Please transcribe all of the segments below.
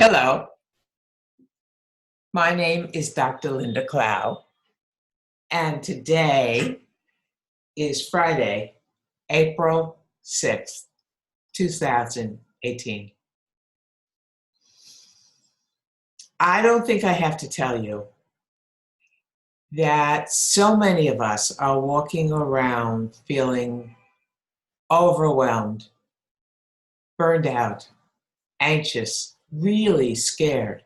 Hello, my name is Dr. Linda Clow, and today is Friday, April 6th, 2018. I don't think I have to tell you that so many of us are walking around feeling overwhelmed, burned out, anxious, really scared,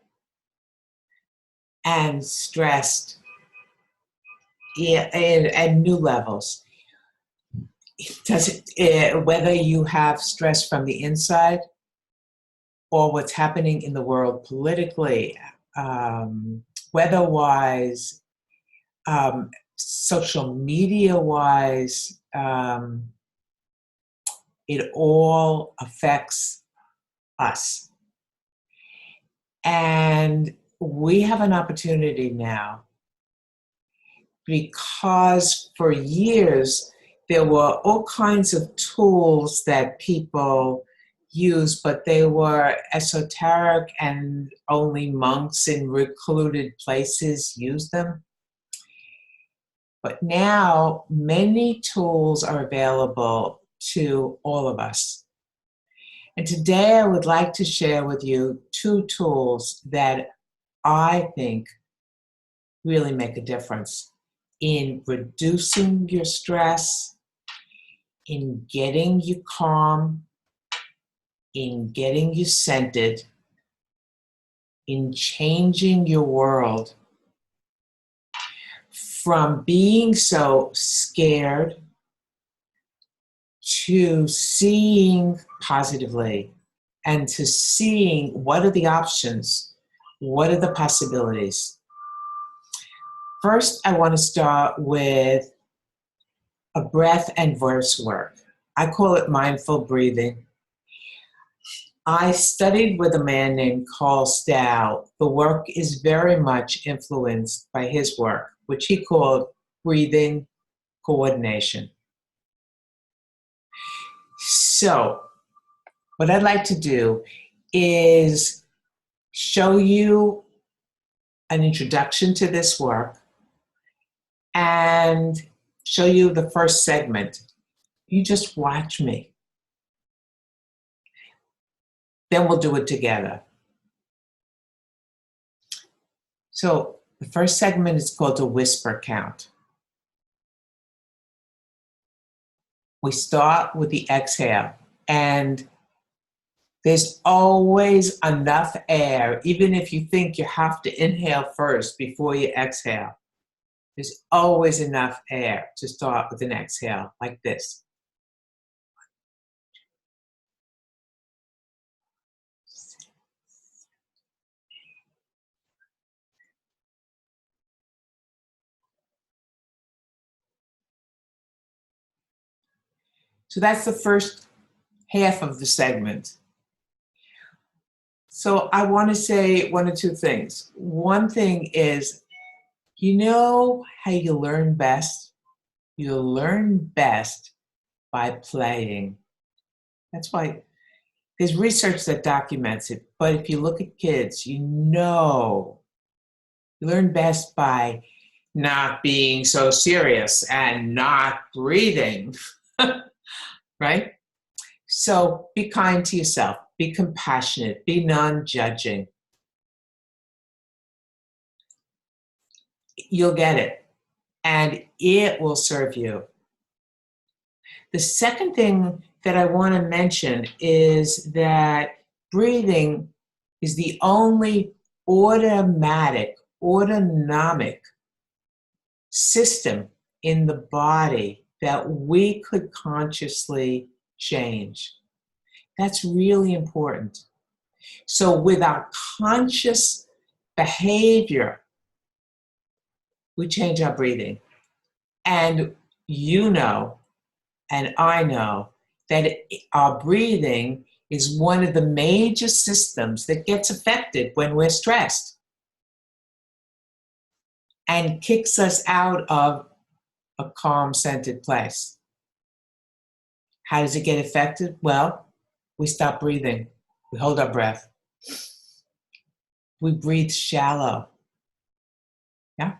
and stressed at new levels. Whether you have stress from the inside or what's happening in the world politically, weather-wise, social media-wise, it all affects us. And we have an opportunity now, because for years there were all kinds of tools that people used, but they were esoteric and only monks in recluded places used them. But now many tools are available to all of us. And today I would like to share with you two tools that I think really make a difference in reducing your stress, in getting you calm, in getting you centered, in changing your world from being so scared to seeing positively and to seeing what are the options, what are the possibilities. First, I want to start with a breath and voice work. I call it mindful breathing. I studied with a man named Stough. The work is very much influenced by his work, which he called breathing coordination. So, what I'd like to do is show you an introduction to this work and show you the first segment. You just watch me. Then we'll do it together. So the first segment is called a whisper count. We start with the exhale, and there's always enough air, even if you think you have to inhale first before you exhale. There's always enough air to start with an exhale like this. So that's the first half of the segment. So I want to say one or two things. One thing is, you know how you learn best? You learn best by playing. That's why there's research that documents it. But if you look at kids, you learn best by not being so serious and not breathing, right? So be kind to yourself, be compassionate, be non-judging. You'll get it, and it will serve you. The second thing that I want to mention is that breathing is the only autonomic system in the body that we could consciously change. That's really important. So with our conscious behavior, we change our breathing. And you know, and I know, that our breathing is one of the major systems that gets affected when we're stressed and kicks us out of a calm, centered place. How does it get affected? Well, we stop breathing. We hold our breath. We breathe shallow. Yeah?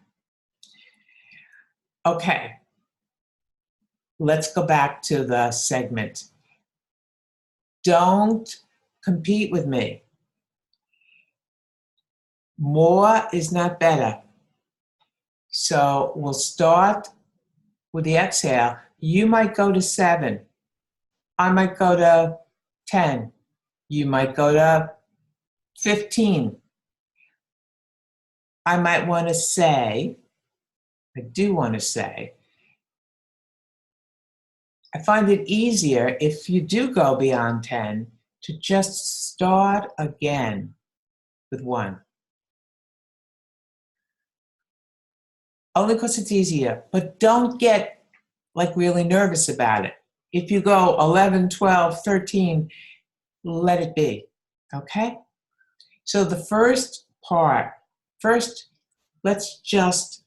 Okay. Let's go back to the segment. Don't compete with me. More is not better. So we'll start with the exhale. You might go to 7. I might go to 10. You might go to 15. I might want to say, I do want to say, I find it easier if you do go beyond 10 to just start again with 1. Only because it's easier, but don't get like really nervous about it. If you go 11, 12, 13, let it be, okay? So the first part, let's just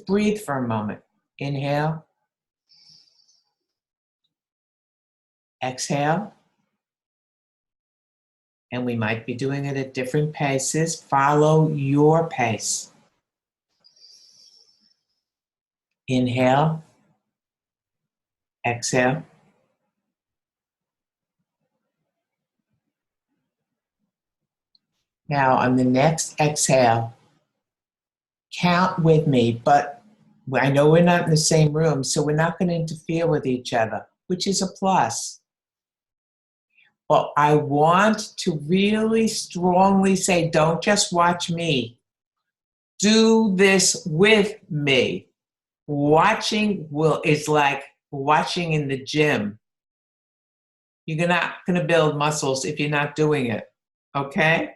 breathe for a moment. Inhale, exhale, and we might be doing it at different paces. Follow your pace. Inhale, exhale. Now on the next exhale, count with me, but I know we're not in the same room, so we're not going to interfere with each other, which is a plus. But I want to really strongly say, don't just watch me. Do this with me. Watching is like watching in the gym. You're not going to build muscles if you're not doing it, okay?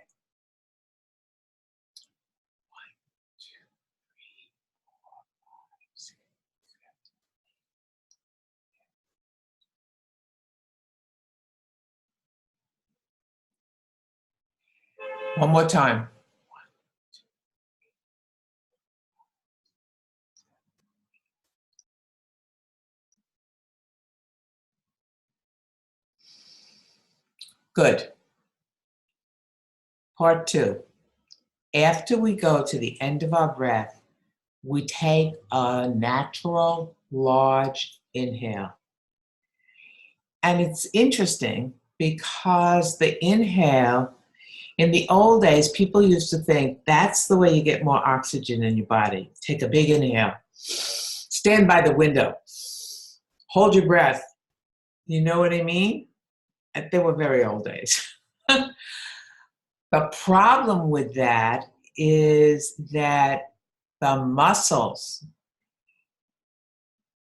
One more time. Good. Part 2. After we go to the end of our breath, we take a natural, large inhale. And it's interesting because the inhale, in the old days, people used to think that's the way you get more oxygen in your body. Take a big inhale. Stand by the window. Hold your breath. You know what I mean? They were very old days. The problem with that is that the muscles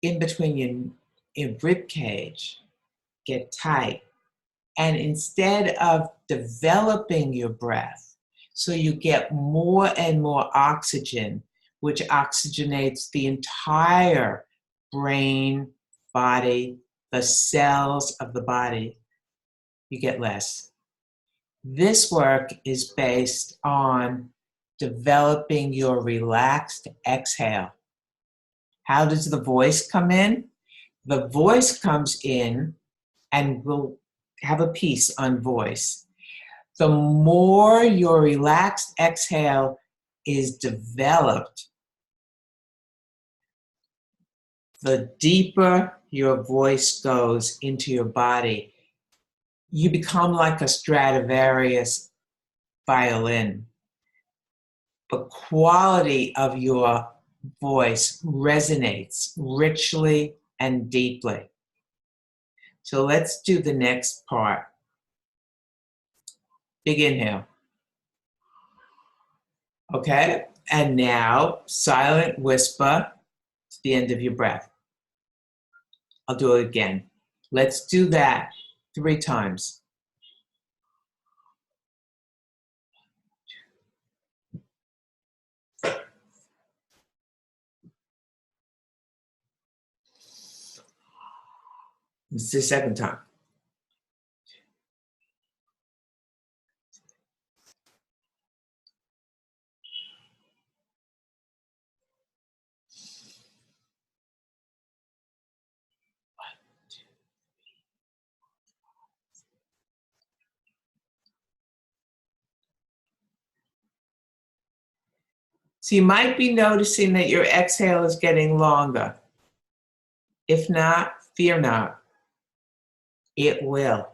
in between your rib cage get tight. And instead of developing your breath, so you get more and more oxygen, which oxygenates the entire brain, body, the cells of the body, you get less. This work is based on developing your relaxed exhale. How does the voice come in? The voice comes in, and we'll have a piece on voice. The more your relaxed exhale is developed, the deeper your voice goes into your body. You become like a Stradivarius violin. The quality of your voice resonates richly and deeply. So let's do the next part. Big inhale. Okay, and now silent whisper to the end of your breath. I'll do it again. Let's do that 3 times. This is the second time. So you might be noticing that your exhale is getting longer. If not, fear not. It will.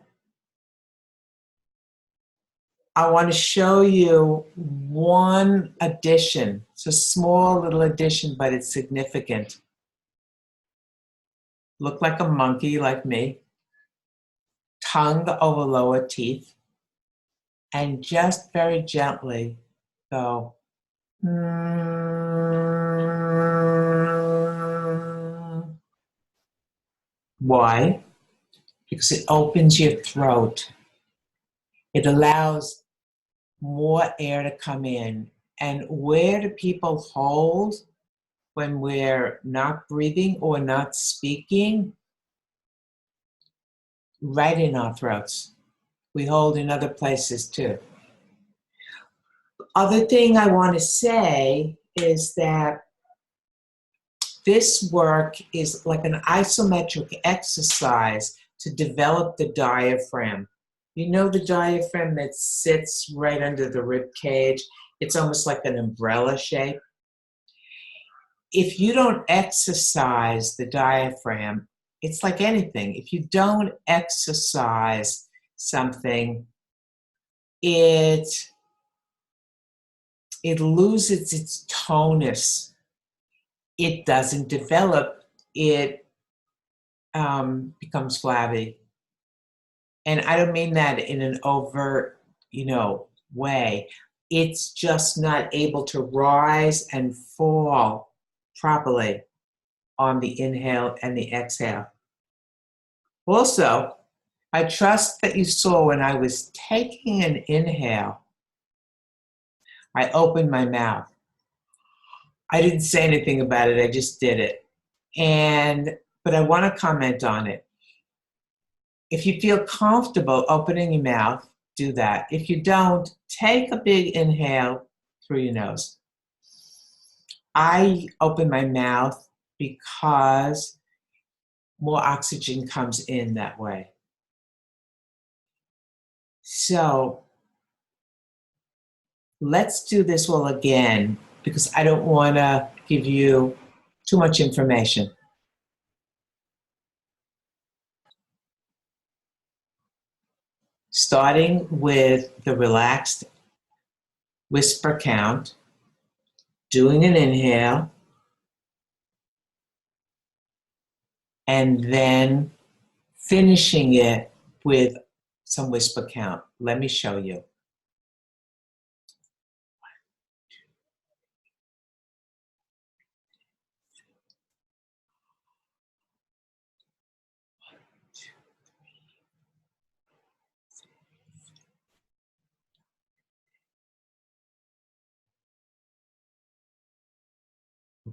I want to show you one addition. It's a small little addition, but it's significant. Look like a monkey, like me. Tongue over lower teeth. And just very gently go. Why? Because it opens your throat. It allows more air to come in. And where do people hold when we're not breathing or not speaking? Right in our throats. We hold in other places too. Other thing I want to say is that this work is like an isometric exercise to develop the diaphragm. You know the diaphragm that sits right under the rib cage? It's almost like an umbrella shape. If you don't exercise the diaphragm, it's like anything. If you don't exercise something, it loses its tonus. It doesn't develop. It becomes flabby. And I don't mean that in an overt, way. It's just not able to rise and fall properly on the inhale and the exhale. Also, I trust that you saw when I was taking an inhale, I opened my mouth. I didn't say anything about it, I just did it. But I want to comment on it. If you feel comfortable opening your mouth, do that. If you don't, take a big inhale through your nose. I open my mouth because more oxygen comes in that way. So let's do this all again because I don't want to give you too much information. Starting with the relaxed whisper count, doing an inhale, and then finishing it with some whisper count. Let me show you.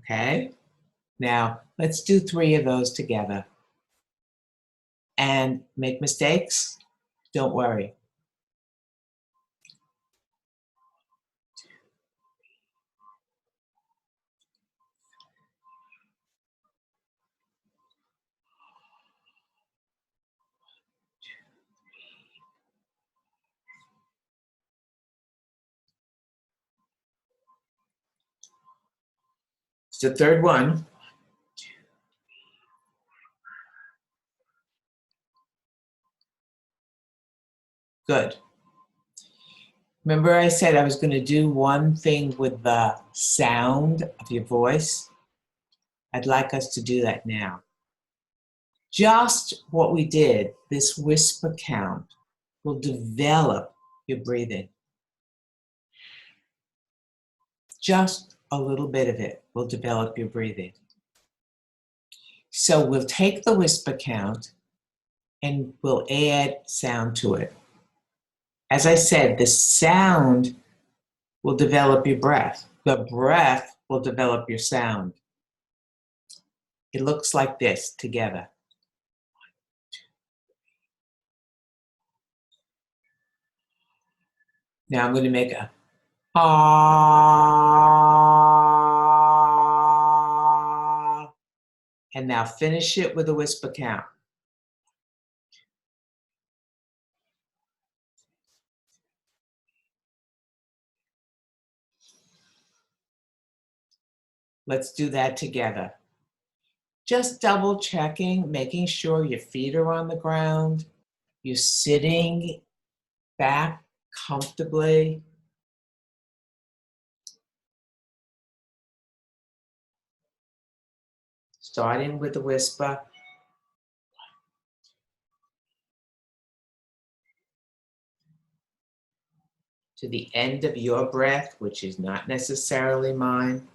Okay? Now, let's do 3 of those together. And make mistakes? Don't worry. It's the third one. Good. Remember I said I was going to do one thing with the sound of your voice? I'd like us to do that now. Just what we did, this whisper count, will develop your breathing. Just a little bit of it will develop your breathing. So we'll take the whisper count and we'll add sound to it. As I said, the sound will develop your breath. The breath will develop your sound. It looks like this together. Now I'm going to make a ah, and now finish it with a whisper count. Let's do that together. Just double checking, making sure your feet are on the ground. You're sitting back comfortably. Starting with the whisper. To the end of your breath, which is not necessarily mine.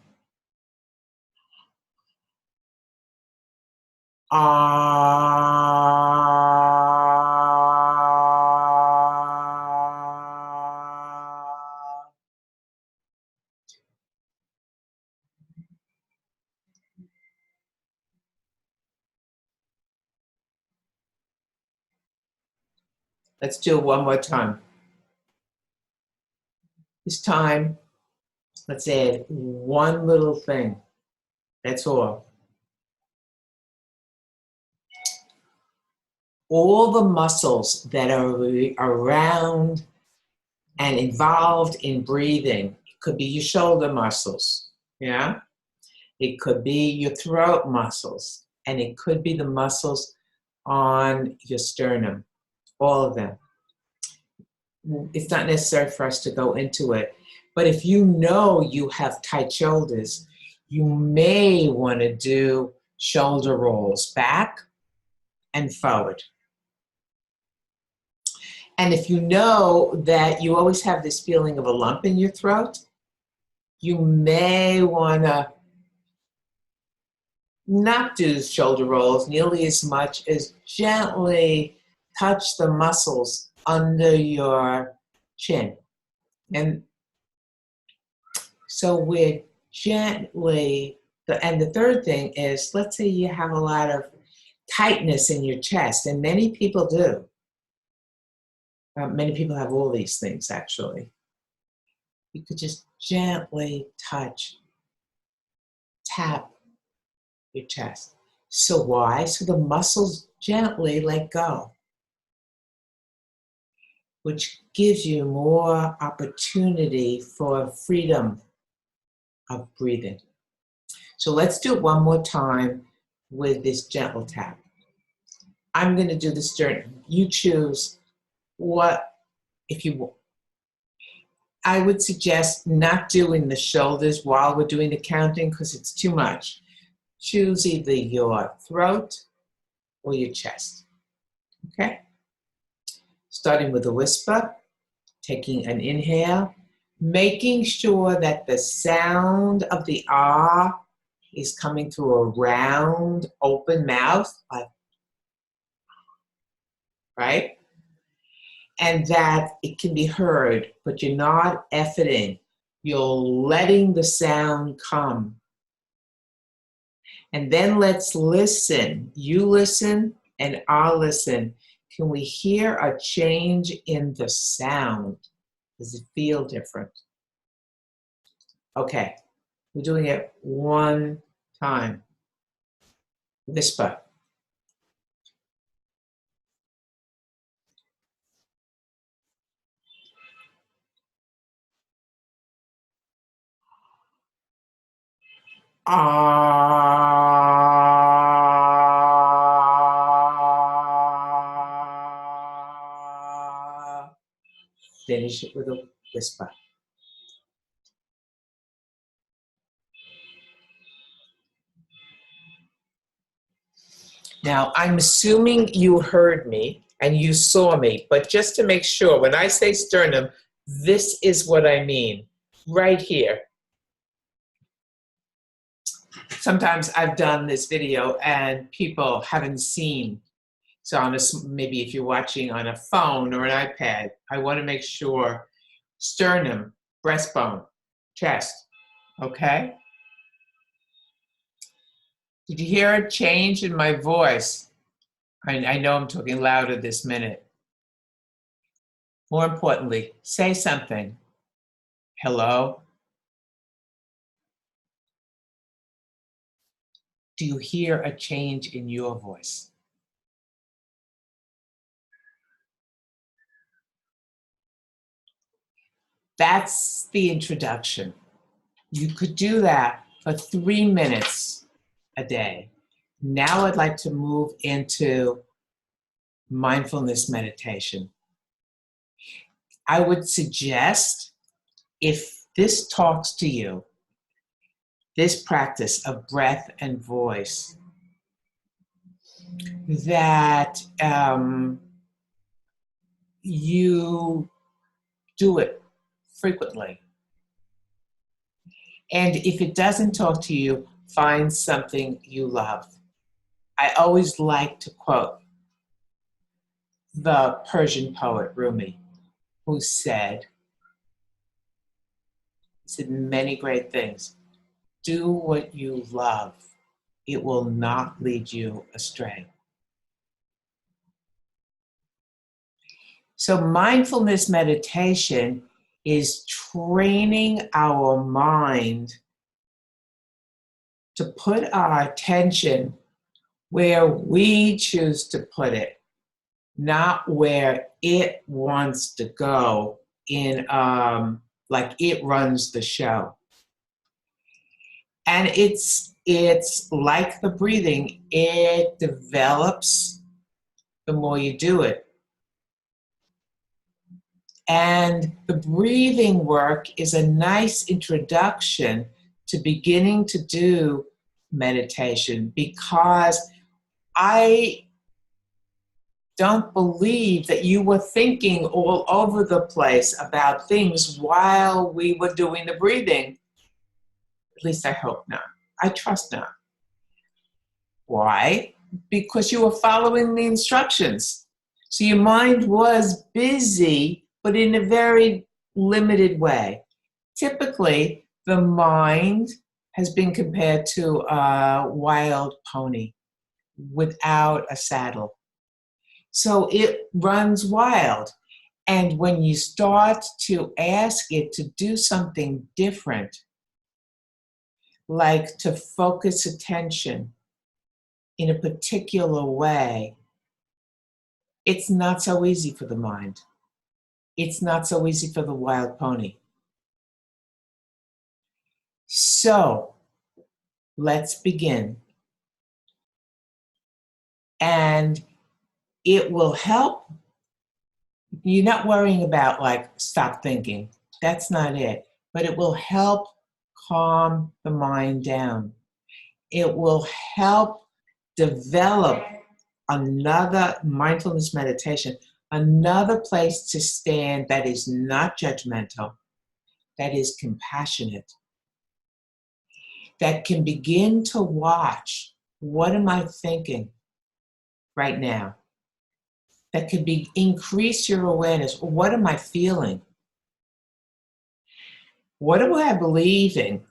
Let's do it one more time. This time, let's add one little thing. That's all. All the muscles that are around and involved in breathing. It could be your shoulder muscles, yeah? It could be your throat muscles, and it could be the muscles on your sternum, all of them. It's not necessary for us to go into it, but if you know you have tight shoulders, you may want to do shoulder rolls back and forward. And if you know that you always have this feeling of a lump in your throat, you may want to not do shoulder rolls nearly as much as gently touch the muscles under your chin. And so we're gently, and the third thing is, let's say you have a lot of tightness in your chest, and many people do. Many people have all these things, actually. You could just gently touch, tap your chest. So why? So the muscles gently let go, which gives you more opportunity for freedom of breathing. So let's do it one more time with this gentle tap. I'm going to do the sternum. You choose what, if you want. I would suggest not doing the shoulders while we're doing the counting because it's too much. Choose either your throat or your chest. Okay? Starting with a whisper, taking an inhale, making sure that the sound of the ah is coming through a round, open mouth, like, right? And that it can be heard, but you're not efforting. You're letting the sound come. And then let's listen. You listen and I'll listen. Can we hear a change in the sound? Does it feel different? Okay, we're doing it one time. Whisper. Ah. Finish it with a whisper. Now, I'm assuming you heard me and you saw me, but just to make sure, when I say sternum, this is what I mean, right here. Sometimes I've done this video and people haven't seen. So maybe if you're watching on a phone or an iPad, I want to make sure sternum, breastbone, chest, okay? Did you hear a change in my voice? I know I'm talking louder this minute. More importantly, say something. Hello? Do you hear a change in your voice? That's the introduction. You could do that for 3 minutes a day. Now I'd like to move into mindfulness meditation. I would suggest, if this talks to you, this practice of breath and voice, that you do it frequently. And if it doesn't talk to you, find something you love. I always like to quote the Persian poet Rumi, who said many great things. Do what you love. It will not lead you astray. So mindfulness meditation is training our mind to put our attention where we choose to put it, not where it wants to go in like it runs the show. And it's like the breathing, it develops the more you do it. And the breathing work is a nice introduction to beginning to do meditation, because I don't believe that you were thinking all over the place about things while we were doing the breathing. At least I hope not. I trust not. Why? Because you were following the instructions. So your mind was busy, but in a very limited way. Typically, the mind has been compared to a wild pony without a saddle. So it runs wild. And when you start to ask it to do something different, like to focus attention in a particular way, it's not so easy for the mind. It's not so easy for the wild pony. So let's begin. And it will help. You're not worrying about like stop thinking. That's not it. But it will help calm the mind down. It will help develop another mindfulness meditation, another place to stand that is not judgmental, that is compassionate, that can begin to watch, what am I thinking right now? That could increase your awareness. What am I feeling? What am I believing?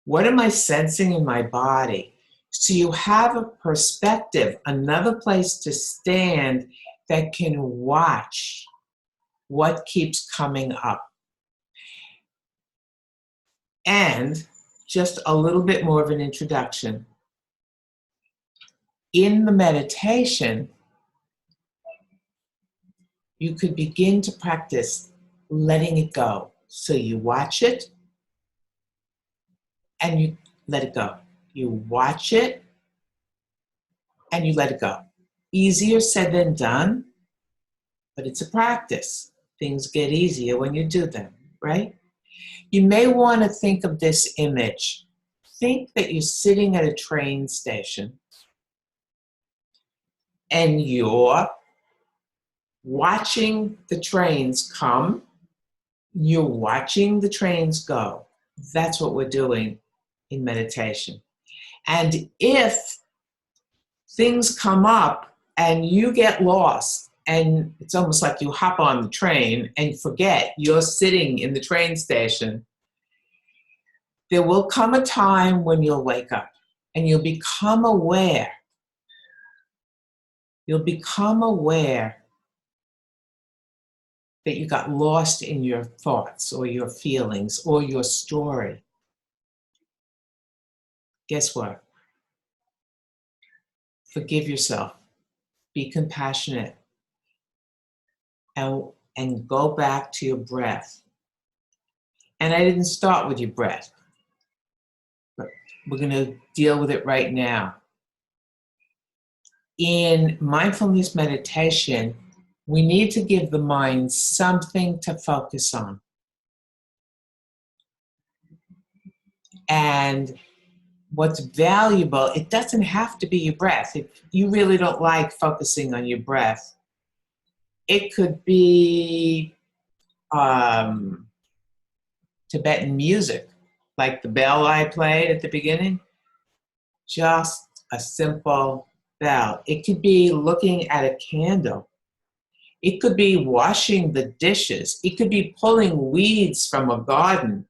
What am I sensing in my body? So you have a perspective, another place to stand that can watch what keeps coming up. And just a little bit more of an introduction. In the meditation, you could begin to practice letting it go. So you watch it and you let it go. You watch it and you let it go. Easier said than done, but it's a practice. Things get easier when you do them, right? You may want to think of this image. Think that you're sitting at a train station and you're watching the trains come. You're watching the trains go. That's what we're doing in meditation. And if things come up and you get lost, and it's almost like you hop on the train and forget you're sitting in the train station, there will come a time when you'll wake up and you'll become aware. You'll become aware that you got lost in your thoughts or your feelings or your story. Guess what? Forgive yourself. Be compassionate. And go back to your breath. And I didn't start with your breath, but we're going to deal with it right now. In mindfulness meditation, we need to give the mind something to focus on. And what's valuable, it doesn't have to be your breath. If you really don't like focusing on your breath, it could be Tibetan music, like the bell I played at the beginning, just a simple bell. It could be looking at a candle. It could be washing the dishes. It could be pulling weeds from a garden.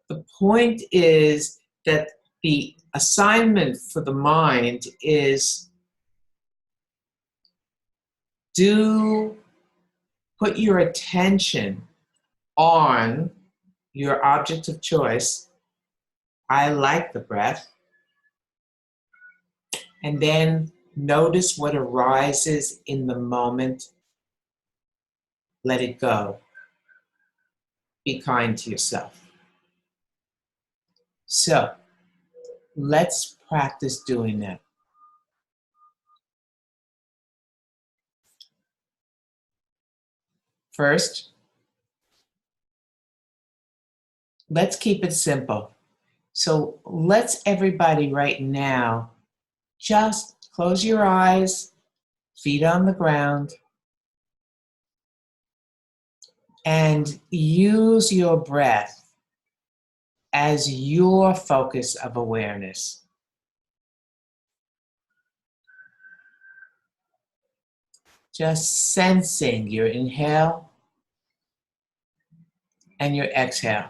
The point is that the assignment for the mind is put your attention on your object of choice. I like the breath. And then notice what arises in the moment. Let it go. Be kind to yourself. So, let's practice doing that. First, let's keep it simple. So let's everybody right now just close your eyes, feet on the ground, and use your breath as your focus of awareness. Just sensing your inhale and your exhale.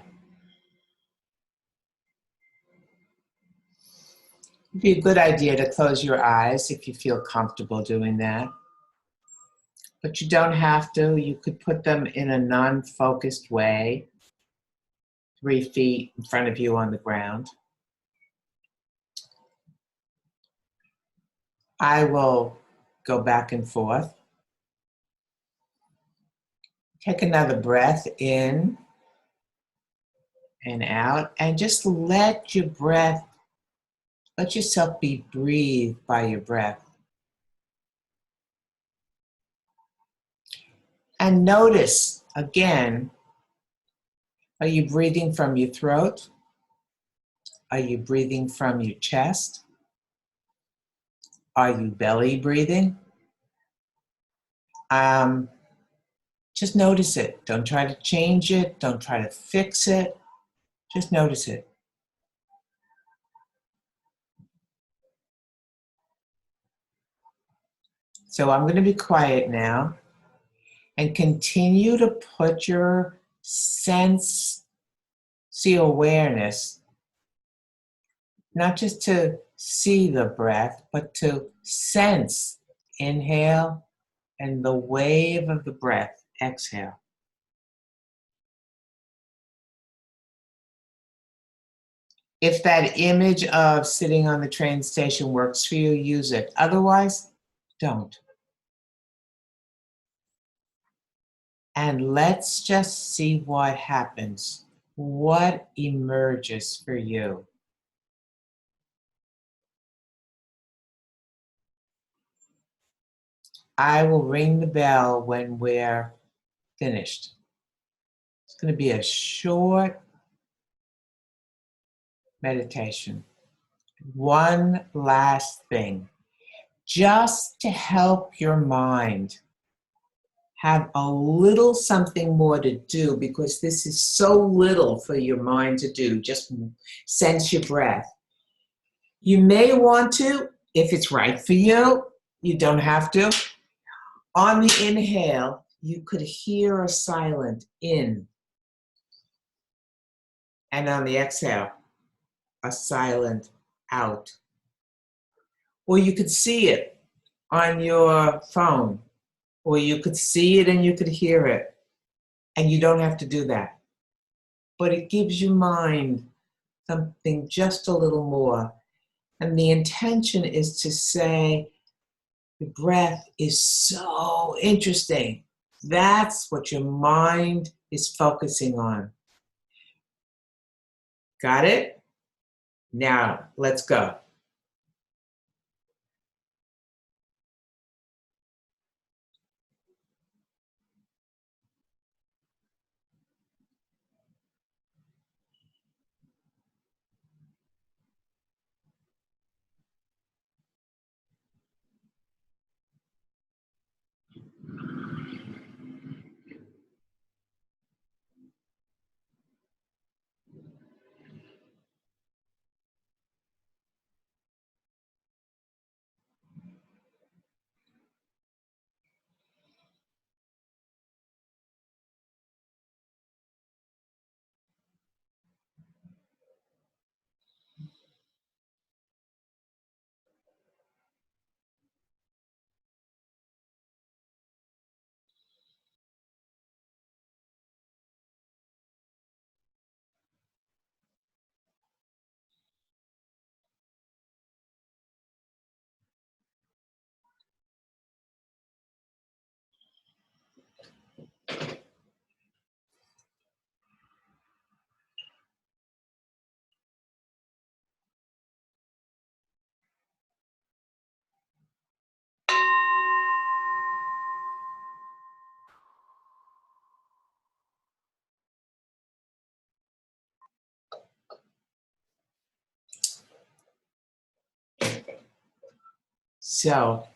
It'd be a good idea to close your eyes if you feel comfortable doing that. But you don't have to. You could put them in a non-focused way, 3 feet in front of you on the ground. I will go back and forth. Take another breath in and out, and just let yourself be breathed by your breath. And notice, again, are you breathing from your throat? Are you breathing from your chest? Are you belly breathing? Just notice it. Don't try to change it. Don't try to fix it. Just notice it. So I'm going to be quiet now and continue to put your awareness, not just to see the breath, but to sense inhale and the wave of the breath, exhale. If that image of sitting on the train station works for you, use it. Otherwise, don't. And let's just see what happens. What emerges for you? I will ring the bell when we're finished. It's going to be a short meditation. One last thing, just to help your mind have a little something more to do, because this is so little for your mind to do, just sense your breath. You may want to, if it's right for you, you don't have to. On the inhale, you could hear a silent in. And on the exhale, a silent out. Or you could see it on your phone, or you could see it and you could hear it. And you don't have to do that. But it gives your mind something just a little more. And the intention is to say, the breath is so interesting. That's what your mind is focusing on. Got it? Now, let's go. So,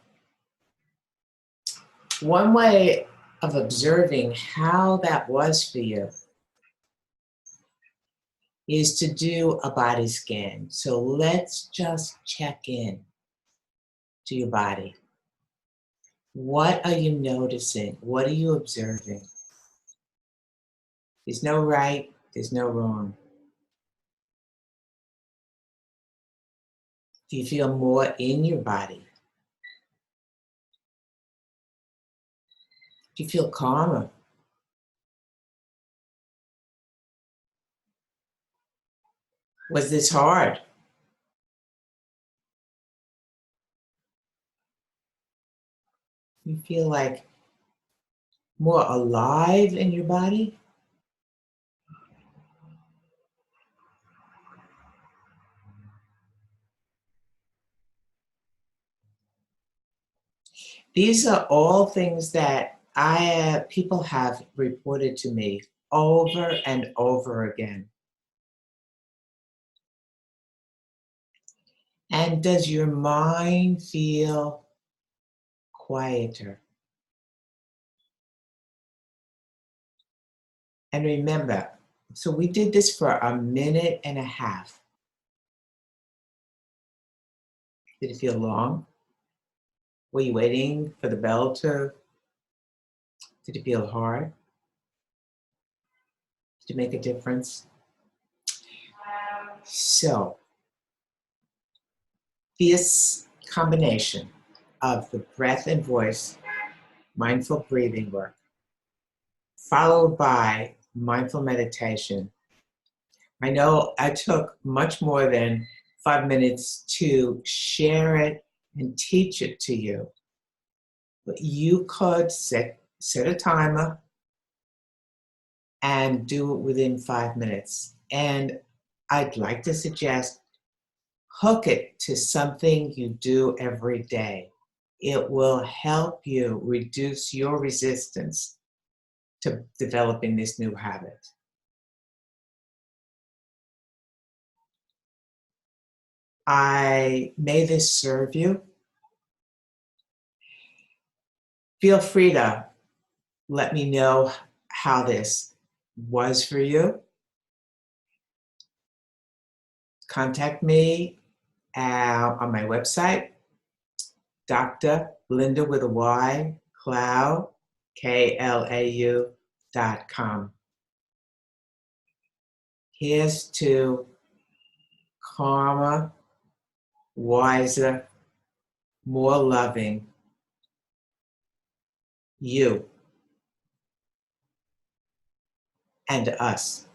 one way of observing how that was for you is to do a body scan. So let's just check in to your body. What are you noticing? What are you observing? There's no right, there's no wrong. Do you feel more in your body? Do you feel calmer? Was this hard? You feel like more alive in your body? These are all things that people have reported to me over and over again. And does your mind feel quieter? And remember, so we did this for a minute and a half. Did it feel long? Were you waiting for the bell to? Did it feel hard? Did it make a difference? So, this combination of the breath and voice, mindful breathing work, followed by mindful meditation. I know I took much more than 5 minutes to share it and teach it to you, but you could set a timer and do it within 5 minutes. And I'd like to suggest hook it to something you do every day. It will help you reduce your resistance to developing this new habit. May this serve you. Feel free to let me know how this was for you. Contact me on my website, Dr. Linda with a Y, Klau, KLAU.com. Here's to calmer, wiser, more loving you and us.